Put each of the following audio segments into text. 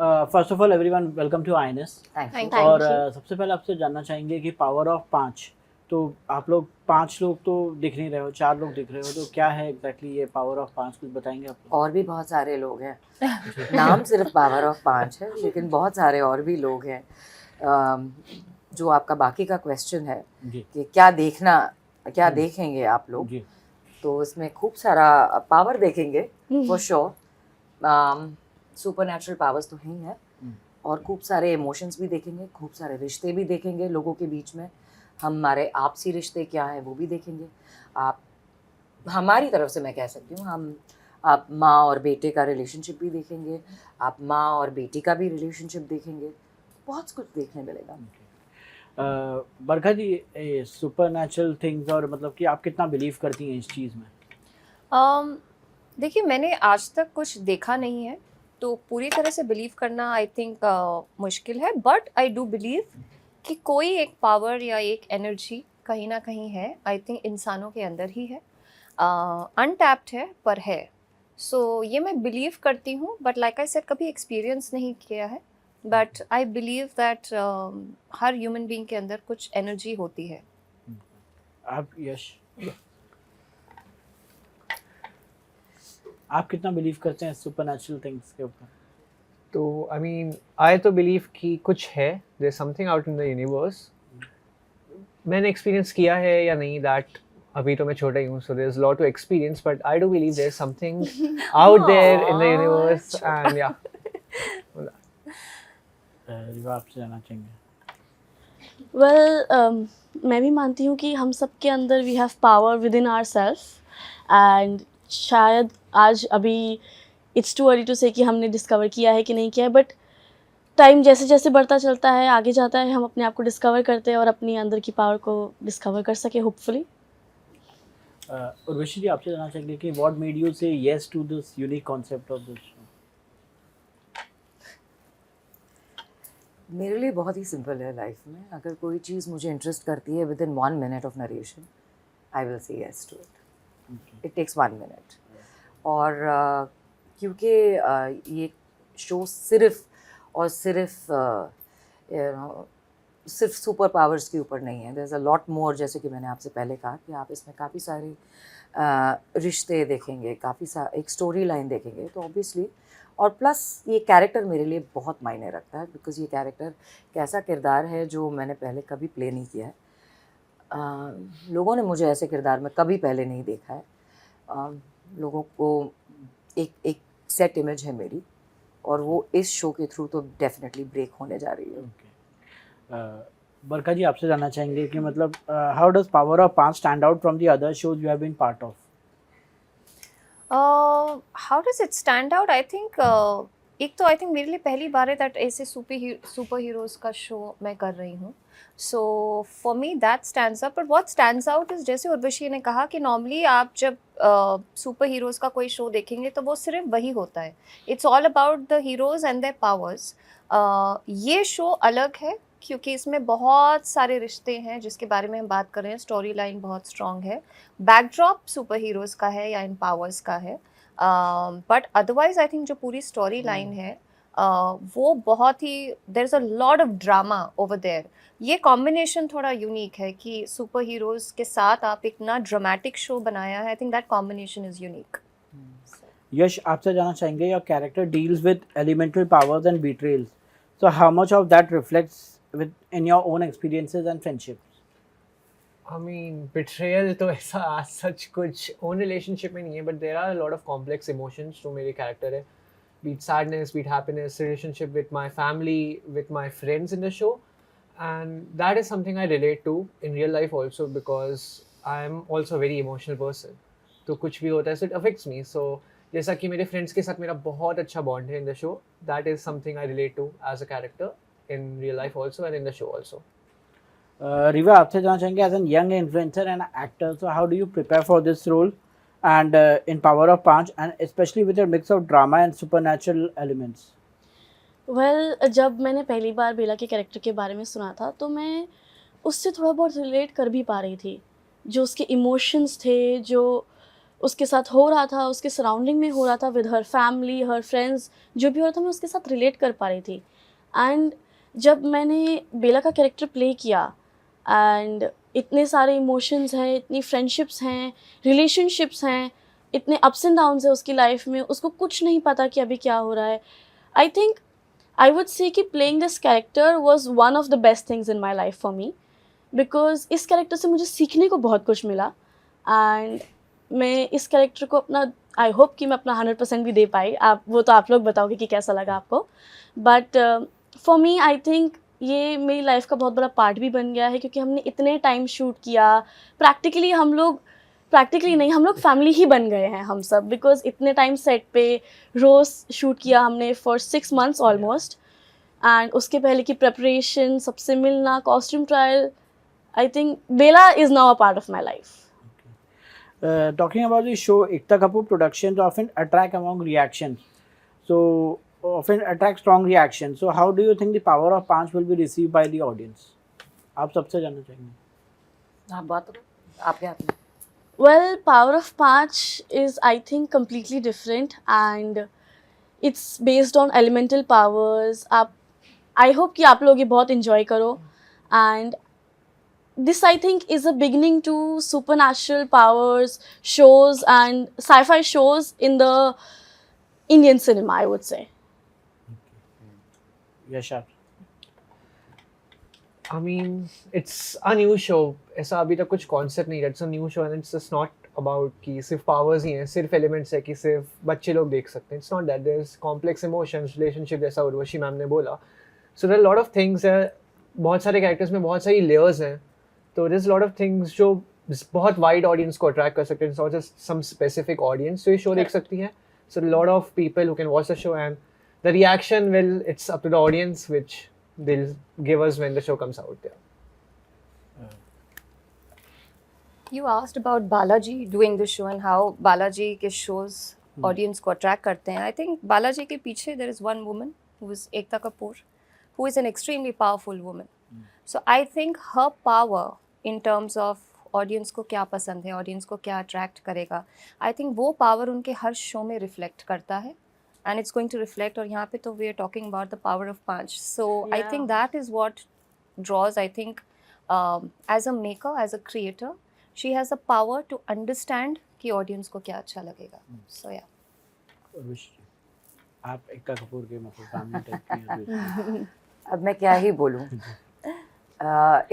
First of all everyone welcome to INS. Thank और you. सबसे पहले आपसे जानना चाहेंगे कि पावर ऑफ 5, तो आप लोग 5 लोग तो दिख नहीं रहे हो, 4 लोग दिख रहे हो, तो क्या है एग्जैक्टली ये पावर ऑफ 5, कुछ बताएंगे आप लोग? और भी बहुत सारे लोग हैं। नाम सिर्फ पावर ऑफ 5 है, लेकिन बहुत सारे और भी लोग हैं। जो आपका बाकी का क्वेश्चन है जी कि क्या देखेंगे आप लोग, जी तो इसमें खूब सारा पावर देखेंगे for sure. Super natural powers तो ही हैं, और खूब सारे इमोशंस भी देखेंगे, खूब सारे रिश्ते भी देखेंगे लोगों के बीच में। हमारे आपसी रिश्ते क्या हैं वो भी देखेंगे। आप हमारी तरफ से मैं कह सकती हूँ, आप माँ और बेटे का रिलेशनशिप भी देखेंगे, आप माँ और बेटी का भी रिलेशनशिप देखेंगे। बहुत कुछ देखने मिलेगा। बरखा जी, सुपर नेचुरल थिंग्स और मतलब कि आप कितना बिलीव करती हैं इस चीज़ में? देखिए, मैंने आज तक कुछ देखा नहीं है, तो पूरी तरह से बिलीव करना आई थिंक मुश्किल है, बट आई डू बिलीव कि कोई एक पावर या एक एनर्जी कहीं ना कहीं है। आई थिंक इंसानों के अंदर ही है, अनटैप्ड है पर है। सो ये मैं बिलीव करती हूँ, बट लाइक आई सेड कभी एक्सपीरियंस नहीं किया है, but I believe that her human being के अंदर कुछ एनर्जी होती है। आप यश, आप कितना बिलीव करते हैं सुपर नेचुरल थिंग्स के ऊपर? तो आई मीन आई तो बिलीव कि कुछ है, there is something out in the universe. मैंने एक्सपीरियंस किया है या नहीं, दैट अभी तो मैं छोटा ही हूँ, so there is lot to experience, but I do believe there is something out there in the universe and yeah. Riva, आपसे जानना चाहेंगे। मैं भी मानती हूँ कि हम सब के अंदर we have power within our self, and शायद आज अभी इट्स टू अर्ली टू से कि हमने डिस्कवर किया है कि नहीं किया है, बट टाइम जैसे जैसे बढ़ता चलता है, आगे जाता है, हम अपने आप को डिस्कवर करते हैं और अपनी अंदर की पावर को डिस्कवर कर सके होपफुली। उर्वशी जी, आपसे जानना चाहेंगे कि what made you say yes to this unique concept of this show? मेरे लिए बहुत ही सिंपल है लाइफ में। अगर कोई चीज़ मुझे इंटरेस्ट करती है, within 1 minute of narration I will say yes to it. It takes 1 minute. और क्योंकि ये शो सिर्फ और सिर्फ सुपर पावर्स के ऊपर नहीं है, there is a lot more. जैसे कि मैंने आपसे पहले कहा कि आप इसमें काफ़ी सारे रिश्ते देखेंगे, एक स्टोरी लाइन देखेंगे, तो ऑब्वियसली। और प्लस ये कैरेक्टर मेरे लिए बहुत मायने रखता है, बिकॉज ये कैरेक्टर एक ऐसा किरदार है जो मैंने पहले कभी प्ले नहीं किया है। लोगों ने मुझे ऐसे किरदार में कभी पहले नहीं देखा है। लोगों को एक सेट इमेज है मेरी, और वो इस शो के थ्रू तो डेफिनेटली ब्रेक होने जा रही है। बरखा जी, आपसे जानना चाहेंगे कि मतलब how does power of 5 stand out from the other shows you have been part of? How does it stand out? I think एक तो आई थिंक मेरे लिए पहली बार है दैट ऐसे सुपर हीरोज़ का शो मैं कर रही हूँ। So for me that stands out, but what stands out is, जैसे उर्वशी ने कहा कि नॉर्मली आप जब सुपर हीरोज़ का कोई शो देखेंगे तो वो सिर्फ वही होता है, it's all about the heroes and there powers. ये शो अलग है क्योंकि इसमें बहुत सारे रिश्ते हैं जिसके बारे में हम बात कर रहे हैं, स्टोरी लाइन बहुत स्ट्रॉन्ग है, बैकड्रॉप सुपर हीरोज़ का है या इन पावर्स का है, बट अदरवाइज आई थिंक जो पूरी स्टोरी लाइन है वो बहुत ही, there is a lot of drama over there. ये कॉम्बिनेशन थोड़ा यूनिक है कि सुपर हीरोज़ के साथ आप इतना ड्रामेटिक शो बनाया है। I think that combination is unique. Yash, आपसे जानना चाहेंगे, your character deals with elemental powers and betrayals, so how much of that reflects in your own experiences and friendships? I mean, betrayal तो ऐसा आज सच कुछ own relationship में नहीं है, but there are a lot of complex emotions जो मेरे character है, be it sadness, be it happiness, relationship with my family, with my friends in the show, and that is something I relate to in real life also, because I am also a very emotional person. तो कुछ भी होता है so it affects me. So जैसा कि मेरे friends के साथ मेरा बहुत अच्छा bond है in the show, that is something I relate to as a character in real life also and in the show also. Riva, आपसे जानना चाहेंगे, as a young influencer and actor, so how do you prepare for this role and in Power of 5, and especially with your mix of drama and supernatural elements? जब मैंने पहली बार बेला के character के बारे में सुना था तो मैं उससे थोड़ा बहुत रिलेट कर भी पा रही थी। जो उसके इमोशंस थे, जो उसके साथ हो रहा था, उसके सराउंडिंग में हो रहा था, with her family, her friends, जो भी हो रहा था मैं उसके साथ रिलेट कर पा रही थी. एंड जब मैंने बेला का कैरेक्टर प्ले किया एंड इतने सारे इमोशंस हैं, इतनी फ्रेंडशिप्स हैं, रिलेशनशिप्स हैं, इतने अप्स एंड डाउन्स है उसकी लाइफ में, उसको कुछ नहीं पता कि अभी क्या हो रहा है. I think I would say कि playing this character was one of the best things in my life for me, because इस कैरेक्टर से मुझे सीखने को बहुत कुछ मिला. एंड मैं इस कैरेक्टर को अपना, आई होप कि मैं अपना 100% भी दे पाई. आप वो तो आप लोग बताओगे कि कैसा लगा आपको. But for me I think ये मेरी लाइफ का बहुत बड़ा पार्ट भी बन गया है, क्योंकि हमने इतने टाइम शूट किया. प्रैक्टिकली नहीं, हम लोग फैमिली ही बन गए हैं हम सब, बिकॉज इतने टाइम सेट पे रोज़ शूट किया हमने फॉर 6 months ऑलमोस्ट. एंड उसके पहले की प्रेपरेशन, सबसे मिलना, costume trial, I think Bela is now a part of my life. Talking about the show, Ekta Kapoor Productions often attract among reactions. So often attract strong reactions. So how do you think the power of Panch will be received by the audience? आप सबसे जानना चाहेंगे. आप बात करो, आपके हाथ में. Well, Power of Panch is, I think, completely different, and it's based on elemental powers. I hope कि आप लोग ये बहुत enjoy करो. And this, I think, is a beginning to supernatural powers shows and sci-fi shows in the Indian cinema, I would say. Yashar. I mean, it's a new show. ऐसा अभी तक कुछ concept नहीं है. It's a new show and it's just not about कि सिर्फ powers ही हैं, सिर्फ elements है कि सिर्फ बच्चे लोग देख सकते हैं. It's not that. There's complex emotions, relationship जैसा उर्वशी मैम ने बोला. So there are a lot of things है. बहुत सारे characters में बहुत सारी layers हैं. तो there's a lot of things जो बहुत wide audience को attract कर सकते हैं. It's not just some specific audience. So ये show देख सकती हैं. So a lot of people who can watch the show, and the reaction will, it's up to the audience which they'll give us when the show comes out. Yeah. You asked about Balaji doing the show and how Balaji के shows audience को attract करते हैं. I think Balaji के पीछे there is one woman who is Ekta Kapoor, who is an extremely powerful woman. So I think her power in terms of audience को क्या पसंद है, audience को क्या attract करेगा, I think वो power उनके हर show में reflect करता है. And it's going to reflect, और यहाँ पे तो we are talking about the power of Panch. So I Yeah. think that is what draws, I think, as a maker, as a creator, she has the power to understand कि audience को क्या अच्छा लगेगा. So yeah. Urvashi, आप एकता कपूर के मतलब family type की हैं. अब मैं क्या ही बोलूँ.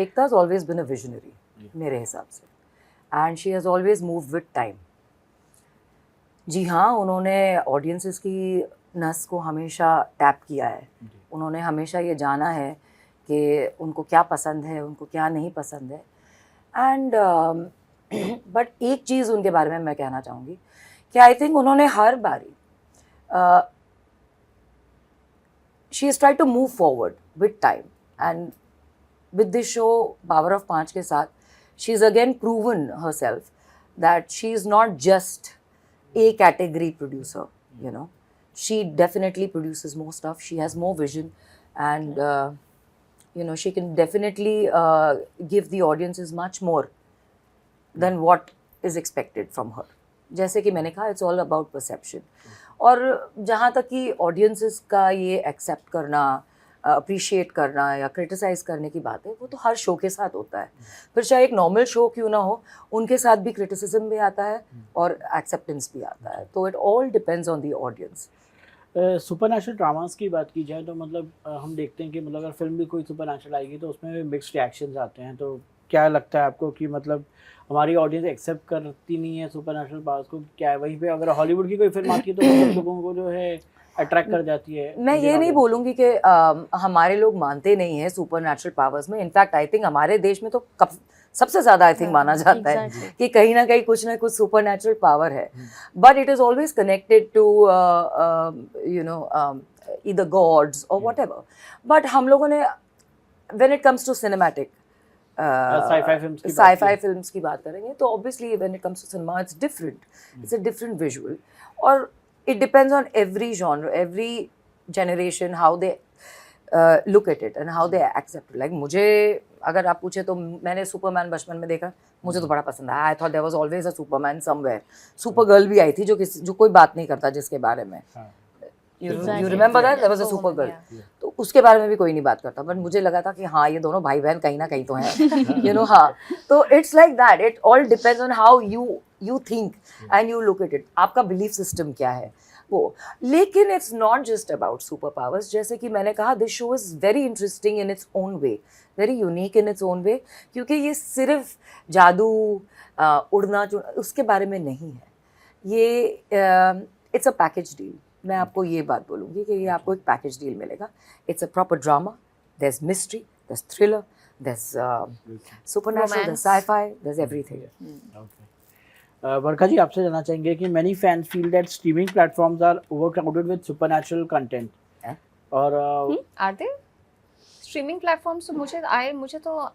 एकता has always been a visionary, मेरे हिसाब से, and she has always moved with time. जी हाँ, उन्होंने ऑडियंसेस की नस को हमेशा टैप किया है. उन्होंने हमेशा ये जाना है कि उनको क्या पसंद है, उनको क्या नहीं पसंद है. एंड बट एक चीज़ उनके बारे में मैं कहना चाहूँगी कि आई थिंक उन्होंने हर बारी she is try to move forward with time. And with this show power of पाँच के साथ she is again proven her self that she is not just a category producer, you know. She definitely produces more stuff. She has more vision, and you know, she can definitely give the audiences much more than what is expected from her. जैसे कि मैंने कहा, it's all about perception. और जहाँ तक कि audiences का ये accept करना, अप्रिशिएट करना या क्रिटिसाइज़ करने की बात है, वो तो हर शो के साथ होता है. फिर चाहे एक नॉर्मल शो क्यों ना हो, उनके साथ भी क्रिटिसिज्म भी आता है और एक्सेप्टेंस भी आता है. तो it all depends on the audience. Supernatural dramas की बात की जाए तो मतलब हम देखते हैं कि मतलब अगर फिल्म भी कोई सुपरनैचुरल आएगी तो उसमें मिक्स्ड रिएक्शंस आते हैं. तो क्या लगता है आपको कि मतलब हमारी ऑडियंस एक्सेप्ट करती नहीं है सुपरनैचुरल पावर्स को? क्या है वहीं पे अगर हॉलीवुड की कोई फिल्म आती है तो मतलब लोगों को जो है अट्रैक्ट कर जाती है? मैं ये नहीं बोलूँगी कि हमारे लोग मानते नहीं हैं सुपर नेचुरल पावर्स में. इनफैक्ट आई थिंक हमारे देश में तो सबसे ज़्यादा आई थिंक माना जाता है कि कहीं ना कुछ सुपर नेचुरल पावर है. But it is always connected to you know either gods और वट एवर. बट हम लोगों ने when it comes to cinematic sci-fi films की बात करेंगे तो obviously when it comes to cinema it's different. It's a different visual. और it depends on every genre, every generation, how they look at it and how they accept it. Like मुझे अगर आप पूछे तो मैंने सुपरमैन बचपन में देखा, मुझे तो बड़ा पसंद आया. I thought there was always a superman somewhere. Supergirl भी आई थी जो कोई बात नहीं करता जिसके बारे में. You remember that there was a supergirl. तो उसके बारे में भी कोई नहीं बात करता, बट मुझे लगा था कि हाँ ये दोनों भाई बहन कहीं ना कहीं तो हैं. You know. हाँ, तो it's like that. It all depends on how you think and you look at it. आपका बिलीफ सिस्टम क्या है वो. लेकिन it's not just about super powers. जैसे कि मैंने कहा, this show is very interesting in its own way, very unique in its own way, क्योंकि ये सिर्फ जादू, उड़ना उसके बारे में नहीं है. ये इट्स अ पैकेज डील. मैं आपको ये बात बोलूँगी कि ये आपको एक पैकेज डील मिलेगा. It's a proper drama. There is mystery, there is thriller, there is supernatural, there is sci-fi, there is everything. Varsha ji, आपसे जानना चाहेंगे कि many fans feel that streaming platforms are overcrowded with supernatural content. और Are they? Streaming platforms तो मुझे तो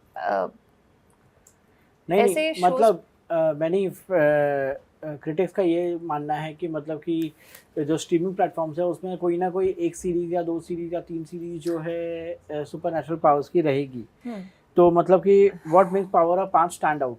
नहीं ऐसे मतलब many critics का ये मानना है कि मतलब कि जो स्ट्रीमिंग प्लेटफॉर्म्स है उसमें कोई ना कोई एक सीरीज या 2 सीरीज या 3 सीरीज जो है सुपरनैचुरल पावर्स की रहेगी. तो मतलब कि what makes power of 5 stand out?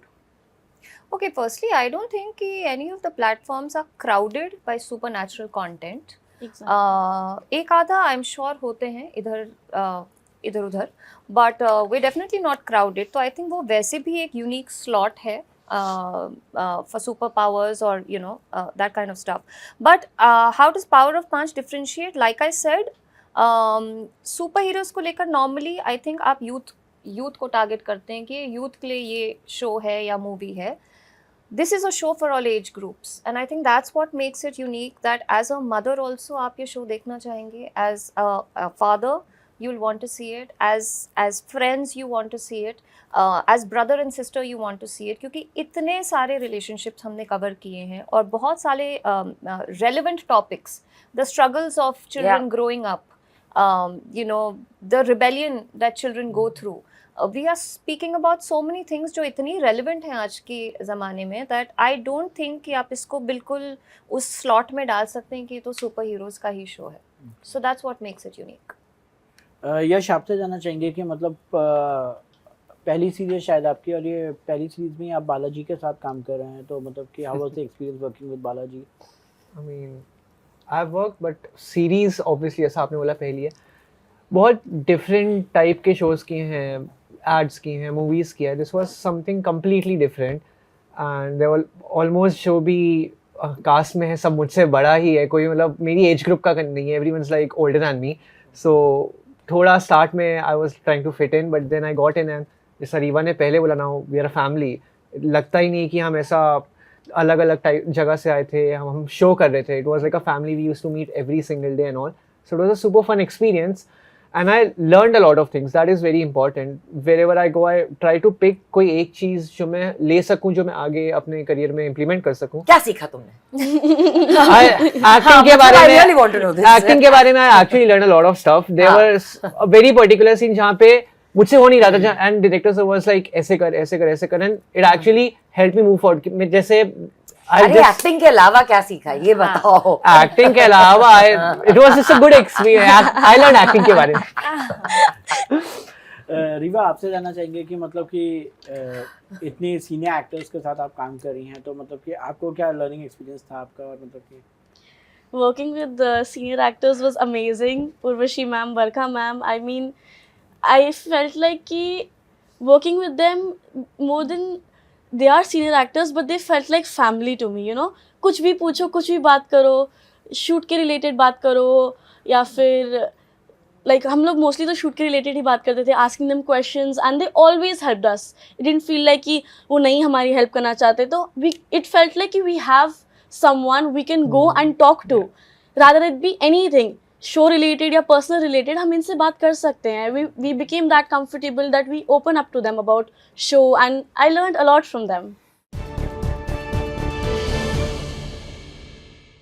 Okay, firstly, I don't think any of the platforms are crowded by supernatural content. Exactly. एक आधा I'm sure होते हैं इधर उधर, but we're definitely not crowded. तो I think वो वैसे भी एक unique slot है for superpowers or that kind of stuff. But how does Power of Panch differentiate? Like I said, superheroes को लेकर normally I think आप youth को target करते हैं कि youth के लिए ये show है या movie है. This is a show for all age groups, and I think that's what makes it unique. That as a mother also आप ये show देखना चाहेंगे, as a father you'll want to see it, as friends you want to see it, as brother and sister you want to see it, क्योंकि इतने सारे relationships हमने cover किए हैं और बहुत सारे relevant topics, the struggles of children growing up, the rebellion that children go through. We are speaking about so many things जो इतनी relevant हैं आज के ज़माने में, that I don't think कि आप इसको बिल्कुल उस slot में डाल सकते हैं कि तो सुपर हीरोज़ का ही शो है. So that's what makes it unique. यश, आपसे जानना चाहेंगे कि मतलब पहली सीरीज शायद आपकी, और ये पहली सीरीज में आप बालाजी के साथ काम कर रहे हैं, तो मतलब कि how was the experience working with Balaji? I mean, I've worked, but series obviously ऐसा आपने बोला पहली है, बहुत डिफरेंट टाइप के शोज़ किए हैं, एड्स की हैं, मूवीज़ किया है. This was something completely different and they were almost जो भी कास्ट में है सब मुझसे बड़ा ही है. कोई मतलब मेरी एज ग्रुप का नहीं है. Everyone's like older than me. So थोड़ा स्टार्ट में I was trying to fit in, but then I got in. And जैसा रीवा ने पहले बोला ना, वी आर अ फैमिली. लगता ही नहीं कि हम ऐसा अलग अलग टाइप जगह से आए थे. हम शो कर रहे थे. It was like a family. We used to meet every single day and all. So it was a super fun experience. And I learned a lot of things. That is very important. Wherever I go, I try to pick कोई एक चीज़ जो मैं ले सकूं, जो मैं आगे अपने करियर में implement कर सकूं. क्या सीखा तुमने? Acting के बारे में. I really want to know this. Acting के बारे में I actually learned a lot of stuff. There was a very particular scene जहाँ पे मुझसे हो नहीं रहा था, and director was like ऐसे कर, and it actually helped me move forward. मैं जैसे अरे एक्टिंग के अलावा क्या सीखा ये बताओ. एक्टिंग के अलावा it was just a good experience. I learn acting के बारे में. रीवा, आपसे जानना चाहेंगे कि मतलब कि इतने सीनियर एक्टर्स के साथ आप काम कर रही हैं, तो मतलब कि आपको क्या लर्निंग एक्सपीरियंस था आपका? और मतलब कि working with the senior actors was amazing. Urvashi ma'am, Barkha ma'am, I mean, I felt like कि working with them, more than they are senior actors, but they felt like family to me, कुछ भी पूछो, कुछ भी बात करो, shoot के related बात करो, या फिर लाइक हम लोग मोस्टली तो शूट के रिलेटेड ही बात करते थे, asking them questions, and they always helped us. It didn't feel like कि वो नहीं हमारी हेल्प करना चाहते. तो इट फेल्ट लाइक कि we have someone we can go and talk to, rather it be anything show related या personal related. हम इनसे बात कर सकते हैं. We became that comfortable that we open up to them about show, and I learned a lot from them.